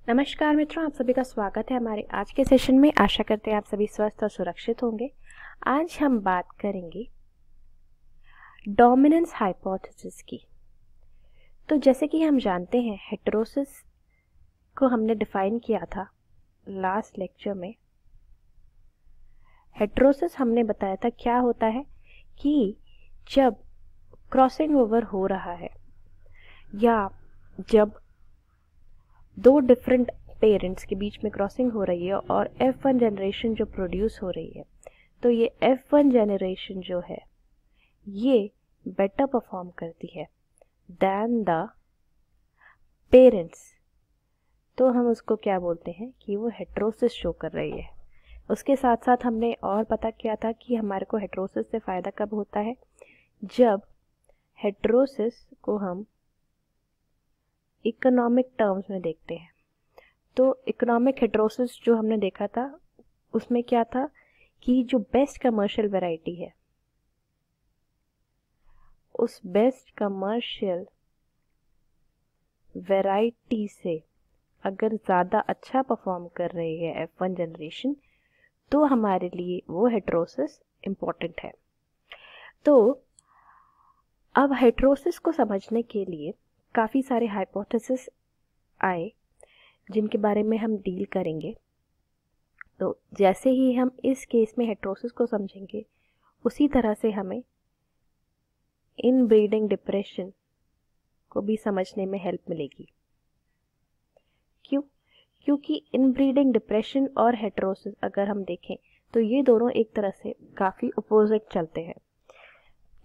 नमस्कार मित्रों, आप सभी का स्वागत है हमारे आज के सेशन में। आशा करते हैं आप सभी स्वस्थ और सुरक्षित होंगे। आज हम बात करेंगे डोमिनेंस हाइपोथेसिस की। तो जैसे कि हम जानते हैं, हेटेरोसिस को हमने डिफाइन किया था लास्ट लेक्चर में। हेटेरोसिस हमने बताया था क्या होता है कि जब क्रॉसिंग ओवर हो रहा है या जब दो डिफरेंट पेरेंट्स के बीच में क्रॉसिंग हो रही है और F1 जनरेशन जो प्रोड्यूस हो रही है, तो ये F1 जनरेशन जो है ये बेटर परफॉर्म करती है दैन द पेरेंट्स। तो हम उसको क्या बोलते हैं कि वो हेटेरोसिस शो कर रही है। उसके साथ साथ हमने और पता किया था कि हमारे को हेटेरोसिस से फ़ायदा कब होता है, जब हेटेरोसिस को हम इकोनॉमिक टर्म्स में देखते हैं। तो इकोनॉमिक हेटेरोसिस जो हमने देखा था उसमें क्या था कि जो बेस्ट कमर्शियल वैरायटी है, उस बेस्ट कमर्शियल वैरायटी से अगर ज़्यादा अच्छा परफॉर्म कर रही है F1 जनरेशन, तो हमारे लिए वो हेटेरोसिस इम्पॉर्टेंट है। तो अब हेटेरोसिस को समझने के लिए काफ़ी सारे हाइपोथेसिस आए जिनके बारे में हम डील करेंगे। तो जैसे ही हम इस केस में हेटेरोसिस को समझेंगे, उसी तरह से हमें इनब्रीडिंग डिप्रेशन को भी समझने में हेल्प मिलेगी। क्यों? क्योंकि इनब्रीडिंग डिप्रेशन और हेटेरोसिस अगर हम देखें तो ये दोनों एक तरह से काफ़ी अपोजिट चलते हैं।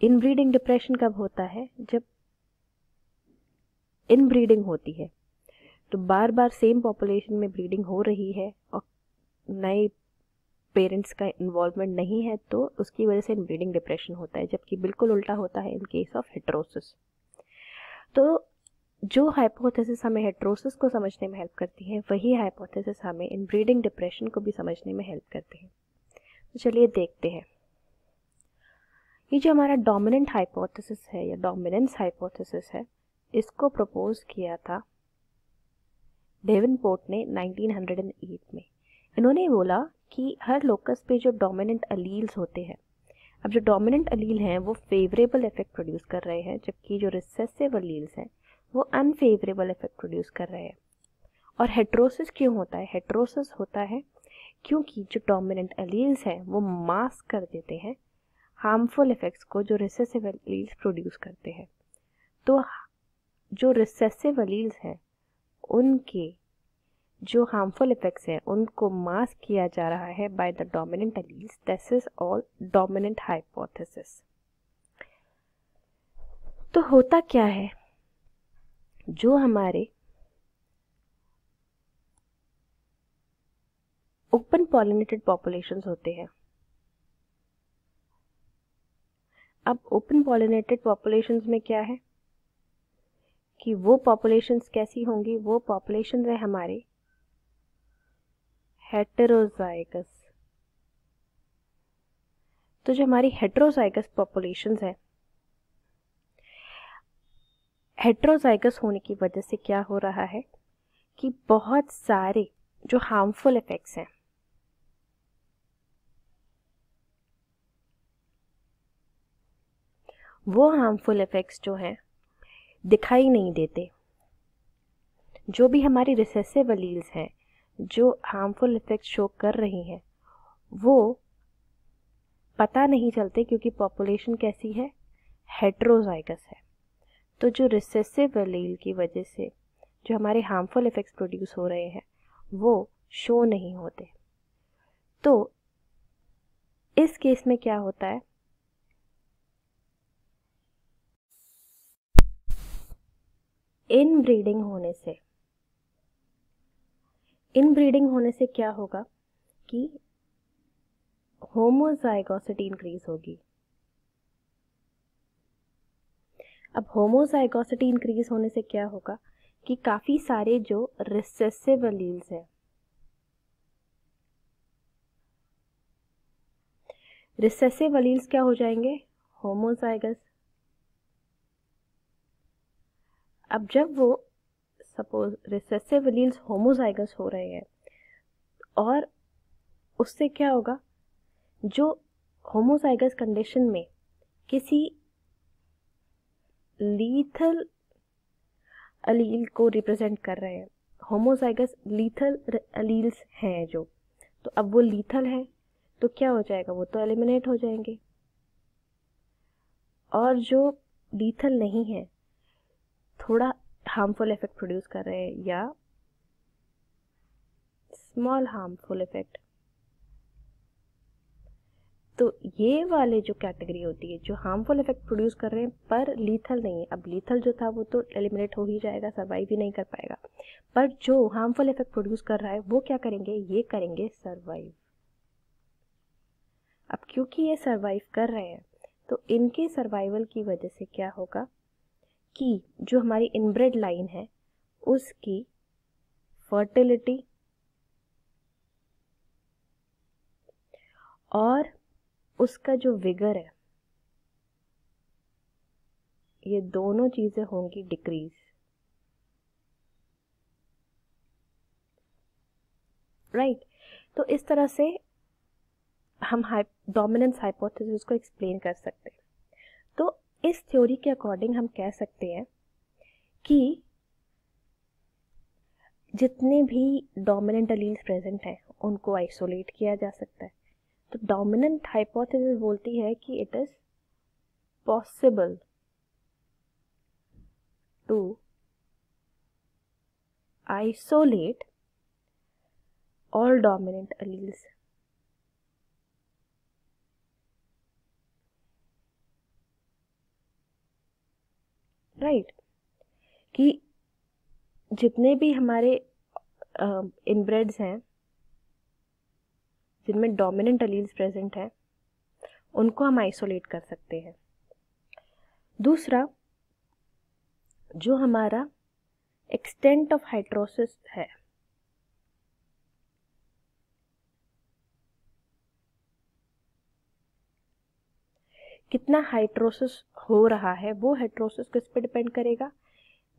इनब्रीडिंग डिप्रेशन कब होता है? जब इनब्रीडिंग होती है, तो बार बार सेम पॉपुलेशन में ब्रीडिंग हो रही है और नए पेरेंट्स का इन्वॉल्वमेंट नहीं है, तो उसकी वजह से इनब्रीडिंग डिप्रेशन होता है। जबकि बिल्कुल उल्टा होता है इन केस ऑफ हेटेरोसिस। तो जो हाइपोथेसिस हमें हेटेरोसिस को समझने में हेल्प करती है, वही हाइपोथेसिस हमें इनब्रीडिंग डिप्रेशन को भी समझने में हेल्प करते हैं। तो चलिए देखते हैं। ये जो हमारा डोमिनेंट हाइपोथेसिस है या डोमिनेंस हाइपोथेसिस है, इसको प्रपोज किया था डेवनपोर्ट ने 1908 में। इन्होंने बोला कि हर लोकस पे जो डोमिनेंट अलील्स होते हैं, अब जो डोमिनेंट अलील हैं वो फेवरेबल इफेक्ट प्रोड्यूस कर रहे हैं, जबकि जो रिसेसिव अलील्स हैं वो अनफेवरेबल इफेक्ट प्रोड्यूस कर रहे हैं। और हेटेरोसिस क्यों होता है? हेटेरोसिस होता है क्योंकि जो डोमिनेंट अलील्स हैं वो मास्क कर देते हैं हार्मफुल इफेक्ट्स को जो रिसेसिव अलील्स प्रोड्यूस करते हैं। तो जो रिसेसिव अलील्स हैं उनके जो हार्मफुल इफेक्ट्स हैं उनको मास्क किया जा रहा है by the dominant alleles. This is all dominant hypothesis. तो होता क्या है, जो हमारे ओपन पॉलिनेटेड पॉपुलेशंस होते हैं, अब ओपन पॉलिनेटेड पॉपुलेशंस में क्या है कि वो पॉपुलेशंस कैसी होंगी? वो पॉपुलेशंस है हमारे हेटेरोजाइगस। तो जो हमारी हेटेरोजाइगस पॉपुलेशंस है, हेटेरोजाइगस होने की वजह से क्या हो रहा है कि बहुत सारे जो हार्मफुल इफेक्ट्स हैं वो हार्मफुल इफेक्ट्स जो हैं दिखाई नहीं देते। जो भी हमारी रिसेसिव अलील्स हैं जो हार्मफुल इफेक्ट्स शो कर रही हैं, वो पता नहीं चलते क्योंकि पॉपुलेशन कैसी है? हेटेरोजाइगस है। तो जो रिसेसिव एलील की वजह से जो हमारे हार्मफुल इफेक्ट्स प्रोड्यूस हो रहे हैं वो शो नहीं होते। तो इस केस में क्या होता है, इनब्रीडिंग होने से क्या होगा कि होमोजाइगोसिटी इंक्रीज होगी। अब होमोजाइगोसिटी इंक्रीज होने से क्या होगा कि काफी सारे जो रिसेसिव एलील्स हैं, रिसेसिव एलील्स क्या हो जाएंगे? होमोजाइगस। अब जब वो सपोज रिसेसिव एलील्स होमोजाइगस हो रहे हैं, और उससे क्या होगा, जो होमोजाइगस कंडीशन में किसी लीथल एलील को रिप्रेजेंट कर रहे हैं, होमोजाइगस लीथल एलील्स हैं जो, तो अब वो लीथल है तो क्या हो जाएगा, वो तो एलिमिनेट हो जाएंगे। और जो लीथल नहीं है, थोड़ा हार्मफुल इफेक्ट प्रोड्यूस कर रहे हैं या स्मॉल हार्मफुल इफेक्ट, तो ये वाले जो कैटेगरी होती है जो हार्मफुल इफेक्ट प्रोड्यूस कर रहे हैं पर लीथल नहीं है, अब लीथल जो था वो तो एलिमिनेट हो ही जाएगा, सर्वाइव ही नहीं कर पाएगा, पर जो हार्मफुल इफेक्ट प्रोड्यूस कर रहा है वो क्या करेंगे, ये करेंगे सर्वाइव। अब क्योंकि ये सर्वाइव कर रहे हैं तो इनके सर्वाइवल की वजह से क्या होगा कि जो हमारी इनब्रेड लाइन है उसकी फर्टिलिटी और उसका जो विगर है, ये दोनों चीजें होंगी डिक्रीज। राइट, तो इस तरह से हम डोमिनेंस हाइपोथेसिस को एक्सप्लेन कर सकते हैं। तो इस थ्योरी के अकॉर्डिंग हम कह सकते हैं कि जितने भी डोमिनेंट एलील्स प्रेजेंट हैं उनको आइसोलेट किया जा सकता है। तो डोमिनेंट हाइपोथेसिस बोलती है कि it is possible to isolate all dominant alleles. Right, कि जितने भी हमारे इनब्रेड्स हैं जिनमें डोमिनेंट एलील्स प्रेजेंट हैं उनको हम आइसोलेट कर सकते हैं। दूसरा, जो हमारा एक्सटेंट ऑफ हाइड्रोसिस है, कितना हाइड्रोसिस हो रहा है, वो हाइड्रोसिस किस पे डिपेंड करेगा,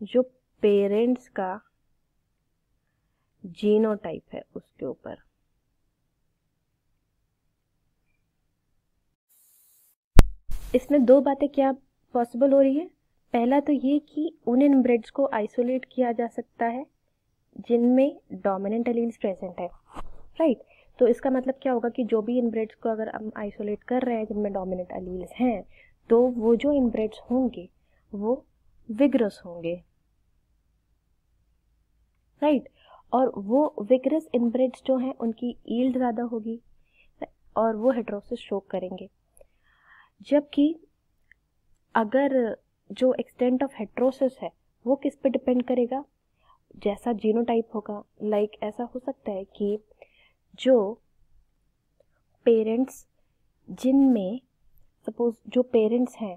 जो पेरेंट्स का जीनोटाइप है उसके ऊपर। इसमें दो बातें क्या पॉसिबल हो रही है, पहला तो ये कि उन इनब्रेड्स को आइसोलेट किया जा सकता है जिनमें डोमिनेंट एलील्स प्रेजेंट है। राइट, तो इसका मतलब क्या होगा कि जो भी इनब्रेड्स को अगर हम आइसोलेट कर रहे हैं जिनमें डोमिनेंट एलील्स हैं, तो वो जो इनब्रेड्स होंगे वो विगरस होंगे। राइट, और वो विगरस इनब्रेड्स जो हैं उनकी ईल्ड ज़्यादा होगी और वो हेटेरोसिस शो करेंगे। जबकि अगर जो एक्सटेंट ऑफ हेटेरोसिस है वो किस पे डिपेंड करेगा, जैसा जीनोटाइप होगा, लाइक ऐसा हो सकता है कि जो पेरेंट्स जिनमें सपोज जो पेरेंट्स हैं,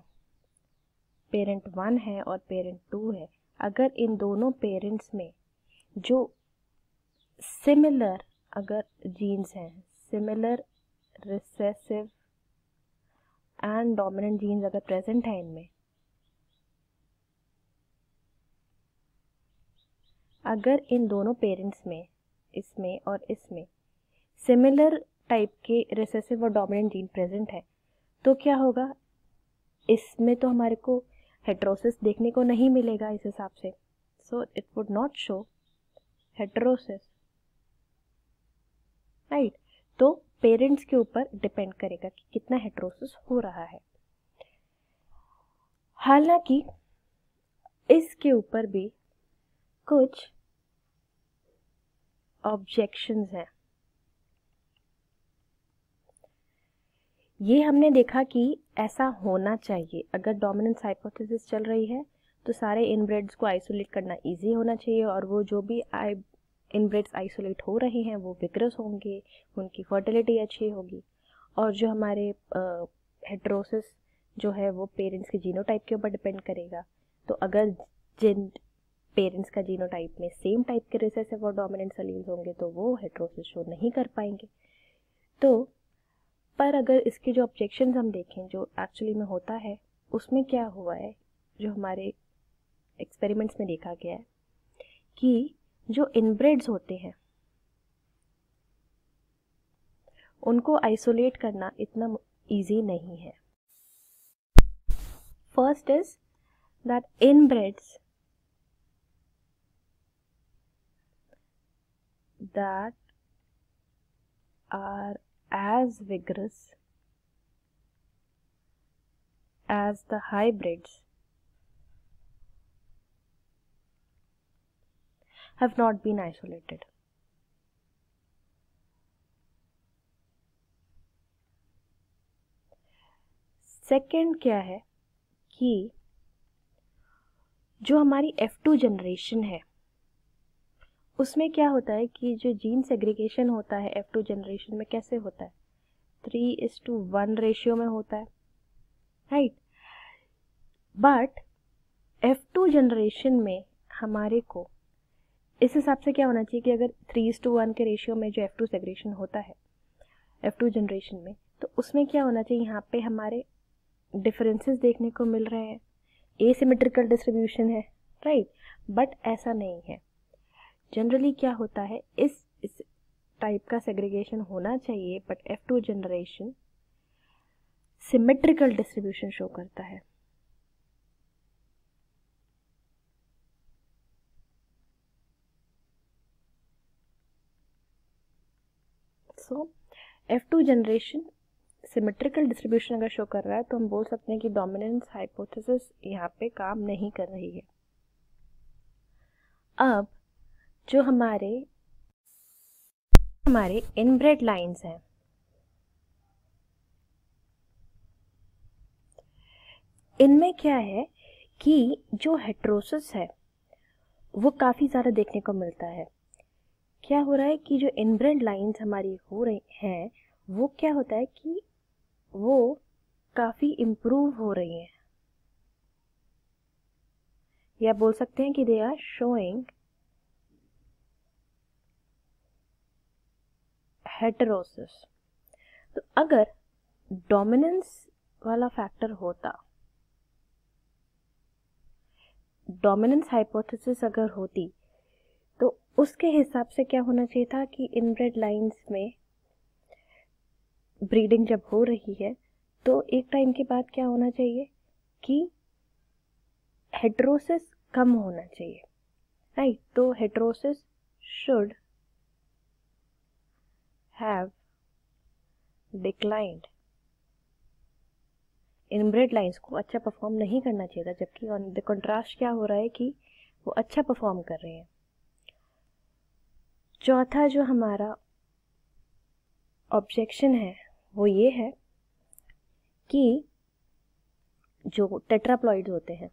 पेरेंट 1 है और पेरेंट 2 है, अगर इन दोनों पेरेंट्स में जो सिमिलर अगर जीन्स हैं, similar recessive and dominant genes अगर प्रेजेंट है इनमें, अगर इन दोनों पेरेंट्स में, इसमें और इसमें सिमिलर टाइप के रिसेसिव और डोमिनेंट जीन प्रेजेंट है, तो क्या होगा, इसमें तो हमारे को हेटेरोसिस देखने को नहीं मिलेगा इस हिसाब से, so it would not show heterosis. Right, तो पेरेंट्स के ऊपर डिपेंड करेगा कि कितना हेटेरोसिस हो रहा है। हालांकि इसके ऊपर भी कुछ ऑब्जेक्शंस हैं। ये हमने देखा कि ऐसा होना चाहिए, अगर डोमिनेंस हाइपोथेसिस चल रही है तो सारे इनब्रेड्स को आइसोलेट करना इजी होना चाहिए, और वो जो भी इनब्रेड्स आइसोलेट हो रहे हैं वो विगरस होंगे, उनकी फर्टिलिटी अच्छी होगी, और जो हमारे हेटेरोसिस जो है वो पेरेंट्स के जीनोटाइप के ऊपर डिपेंड करेगा। तो अगर जिन पेरेंट्स का जीनोटाइप में सेम टाइप के रिसेसिव और डोमिनेंट एलील्स होंगे तो वो हेटेरोसिस शो नहीं कर पाएंगे। तो पर अगर इसके जो ऑब्जेक्शंस हम देखें जो एक्चुअली में होता है, उसमें क्या हुआ है, जो हमारे एक्सपेरिमेंट्स में देखा गया है कि जो इनब्रेड्स होते हैं उनको आइसोलेट करना इतना इजी नहीं है. First is that inbreds that are as vigorous as the hybrids have not been isolated. Second क्या है कि जो हमारी F2 जनरेशन है उसमें क्या होता है कि जो जीन सेग्रीगेशन होता है F2 जनरेशन में कैसे होता है, 3:1 रेशियो में होता है, राइट. बट F2 जनरेशन में हमारे को इस हिसाब से क्या होना चाहिए कि अगर 3:1 के रेशियो में जो F2 सेग्रीगेशन होता है F2 जनरेशन में, तो उसमें क्या होना चाहिए, यहाँ पे हमारे डिफरेंसेस देखने को मिल रहे हैं, एसिमेट्रिकल डिस्ट्रीब्यूशन है, राइट. बट ऐसा नहीं है. जनरली क्या होता है, इस टाइप का सेग्रीगेशन होना चाहिए, but F2 generation symmetrical distribution show करता है. सो F2 जनरेशन सिमेट्रिकल डिस्ट्रीब्यूशन अगर शो कर रहा है तो हम बोल सकते हैं कि डोमिनेंस हाइपोथेसिस यहाँ पे काम नहीं कर रही है. अब जो हमारे इनब्रेड लाइंस हैं, इनमें क्या है कि जो हेटेरोसिस है वो काफ़ी ज़्यादा देखने को मिलता है. क्या हो रहा है कि जो इनब्रेड लाइंस हमारी हो रही हैं वो क्या होता है कि वो काफ़ी इम्प्रूव हो रही हैं, या बोल सकते हैं कि दे आर शोइंग हेटेरोसिस. तो अगर डोमिनेंस वाला फैक्टर होता, डोमिनेंस हाइपोथेसिस अगर होती, तो उसके हिसाब से क्या होना चाहिए था कि इनब्रेड लाइंस में ब्रीडिंग जब हो रही है तो एक टाइम के बाद क्या होना चाहिए कि हेटेरोसिस कम होना चाहिए, राइट. तो heterosis should have declined. Inbred lines को अच्छा परफॉर्म नहीं करना चाहिए था, जबकि ऑन द कंट्रास्ट क्या हो रहा है कि वो अच्छा परफॉर्म कर रहे हैं. चौथा जो हमारा ऑब्जेक्शन है वो ये है कि जो टेट्राप्लॉइड्स होते हैं,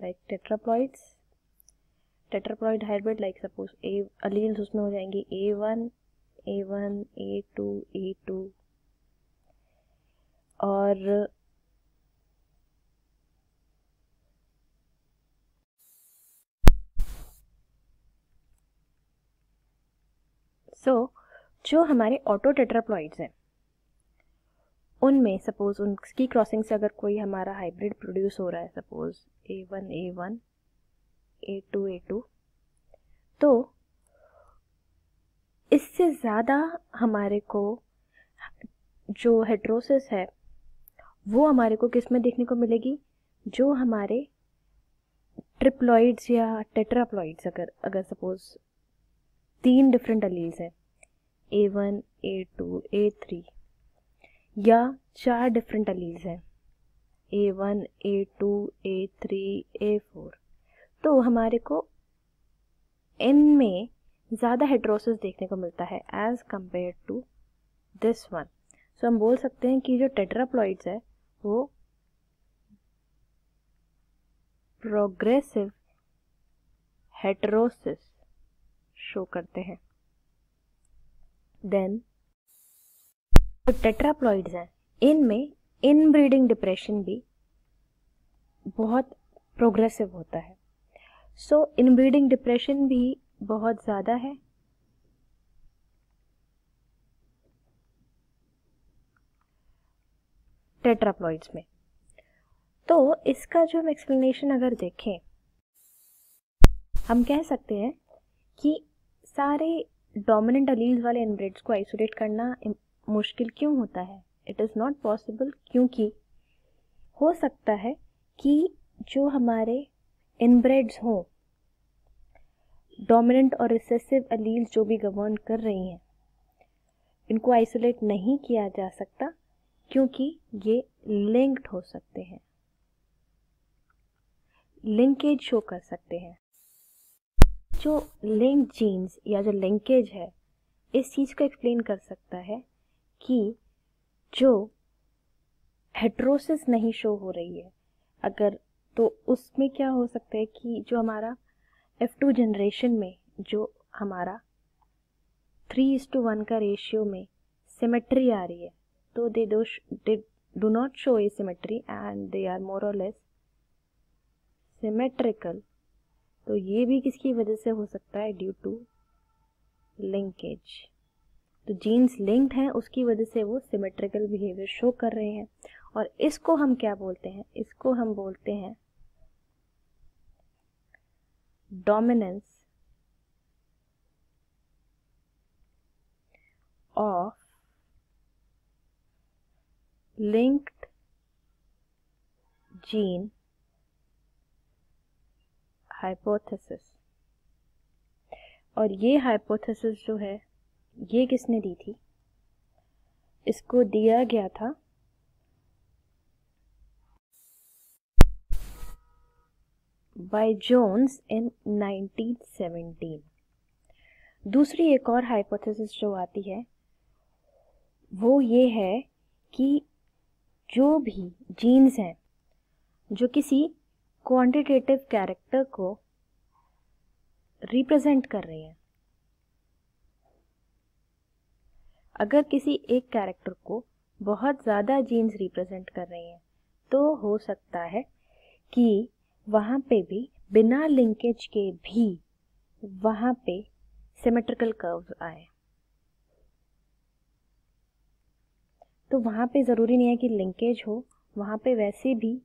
like tetraploid hybrid, like suppose alleles उसमें हो जाएंगी A1, A2, A2 और जो हमारे ऑटो टेट्राप्लॉइड्स हैं उनमें सपोज उनकी क्रॉसिंग से अगर कोई हमारा हाइब्रिड प्रोड्यूस हो रहा है, suppose A1, A1, A2, A2, तो इससे ज़्यादा हमारे को जो हेटेरोसिस है वो हमारे को किस में देखने को मिलेगी, जो हमारे ट्रिप्लॉइड्स या टेट्राप्लॉइड्स अगर सपोज 3 डिफरेंट अलील्स हैं, A1, A2, A3, या 4 डिफरेंट अलील्स हैं, A1, A2, A3, A4, तो हमारे को इनमें ज़्यादा हेटेरोसिस देखने को मिलता है as compare to this one. So हम बोल सकते हैं कि जो टेट्राप्लॉइड्स है वो प्रोग्रेसिव हेटेरोसिस शो करते हैं. देन जो टेट्राप्लॉइड्स हैं इनमें इनब्रीडिंग डिप्रेशन भी बहुत प्रोग्रेसिव होता है. सो इनब्रीडिंग डिप्रेशन भी बहुत ज़्यादा है टेट्राप्लॉइड्स में. तो इसका जो हम एक्सप्लेनेशन अगर देखें, हम कह सकते हैं कि सारे डोमिनेंट अलील्स वाले इनब्रेड्स को आइसोलेट करना मुश्किल क्यों होता है? इट इज़ नॉट पॉसिबल, क्योंकि हो सकता है कि जो हमारे इनब्रेड्स हों, डोमिनेंट और रिसेसिव अलील्स जो भी गवर्न कर रही हैं, इनको आइसोलेट नहीं किया जा सकता क्योंकि ये लिंक्ड हो सकते हैं, लिंकेज शो कर सकते हैं। जो लिंक जीन्स या जो लिंकेज है, इस चीज़ को एक्सप्लेन कर सकता है कि जो हेट्रोसिस नहीं शो हो रही है अगर, तो उसमें क्या हो सकता है कि जो हमारा F2 जनरेशन में जो हमारा 3:1 का रेशियो में सिमेट्री आ रही है, तो they do not show a symmetry and they are more or less symmetrical. तो ये भी किसकी वजह से हो सकता है? Due to linkage. तो जीन्स लिंक्ड हैं, उसकी वजह से वो सिमेट्रिकल बिहेवियर शो कर रहे हैं। और इसको हम क्या बोलते हैं? इसको हम बोलते हैं dominance of linked gene hypothesis. और ये हाइपोथेसिस जो है, ये किसने दी थी? इसको दिया गया था बाय जोन्स इन 1917। दूसरी एक और हाइपोथेसिस जो आती है वो ये है कि जो भी जीन्स हैं जो किसी क्वांटिटेटिव कैरेक्टर को रिप्रेजेंट कर रही हैं, अगर किसी एक कैरेक्टर को बहुत ज़्यादा जीन्स रिप्रेजेंट कर रही हैं, तो हो सकता है कि वहाँ पे भी बिना लिंकेज के भी वहाँ पे सिमेट्रिकल कर्व्स आए। तो वहाँ पे ज़रूरी नहीं है कि लिंकेज हो, वहाँ पे वैसे भी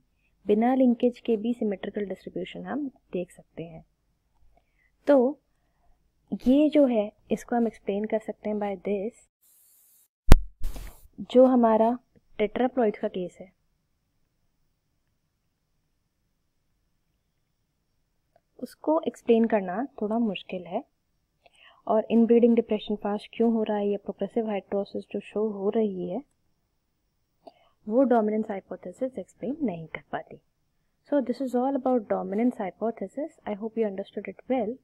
बिना लिंकेज के भी सिमेट्रिकल डिस्ट्रीब्यूशन हम देख सकते हैं। तो ये जो है, इसको हम एक्सप्लेन कर सकते हैं बाय दिस। जो हमारा टेट्राप्लॉइड का केस है, उसको एक्सप्लेन करना थोड़ा मुश्किल है। और इनब्रीडिंग डिप्रेशन फास्ट क्यों हो रहा है, या प्रोग्रेसिव हाइड्रोसिस जो शो हो रही है, वो डोमिनेंस हाइपोथेसिस एक्सप्लेन नहीं कर पाती। So this is all about dominance hypothesis. I hope you understood it well.